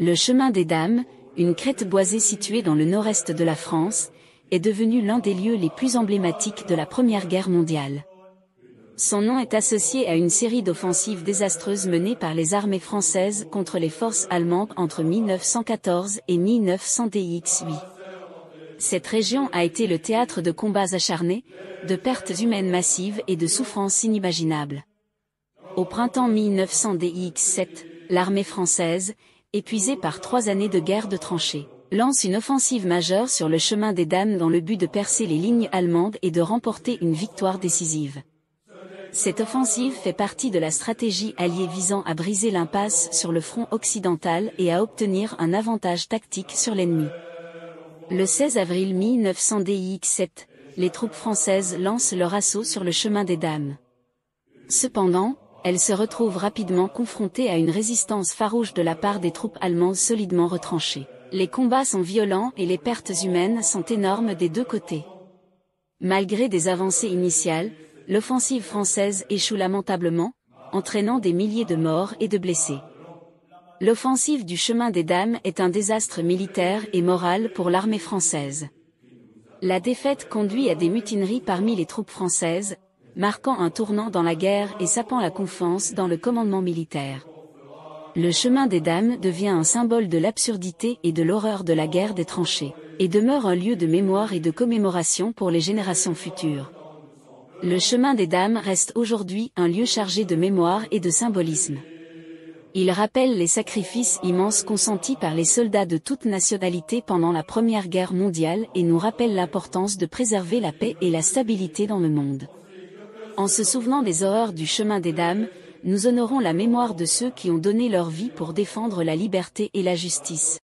Le chemin des Dames, une crête boisée située dans le nord-est de la France, est devenu l'un des lieux les plus emblématiques de la Première Guerre mondiale. Son nom est associé à une série d'offensives désastreuses menées par les armées françaises contre les forces allemandes entre 1914 et 1918. Cette région a été le théâtre de combats acharnés, de pertes humaines massives et de souffrances inimaginables. Au printemps 1917, l'armée française, épuisée par 3 années de guerre de tranchées, lance une offensive majeure sur le chemin des Dames dans le but de percer les lignes allemandes et de remporter une victoire décisive. Cette offensive fait partie de la stratégie alliée visant à briser l'impasse sur le front occidental et à obtenir un avantage tactique sur l'ennemi. Le 16 avril 1917, les troupes françaises lancent leur assaut sur le chemin des Dames. Cependant, elles se retrouvent rapidement confrontées à une résistance farouche de la part des troupes allemandes solidement retranchées. Les combats sont violents et les pertes humaines sont énormes des deux côtés. Malgré des avancées initiales, l'offensive française échoue lamentablement, entraînant des milliers de morts et de blessés. L'offensive du chemin des Dames est un désastre militaire et moral pour l'armée française. La défaite conduit à des mutineries parmi les troupes françaises, marquant un tournant dans la guerre et sapant la confiance dans le commandement militaire. Le chemin des Dames devient un symbole de l'absurdité et de l'horreur de la guerre des tranchées, et demeure un lieu de mémoire et de commémoration pour les générations futures. Le chemin des Dames reste aujourd'hui un lieu chargé de mémoire et de symbolisme. Il rappelle les sacrifices immenses consentis par les soldats de toutes nationalités pendant la Première Guerre mondiale et nous rappelle l'importance de préserver la paix et la stabilité dans le monde. En se souvenant des horreurs du chemin des Dames, nous honorons la mémoire de ceux qui ont donné leur vie pour défendre la liberté et la justice.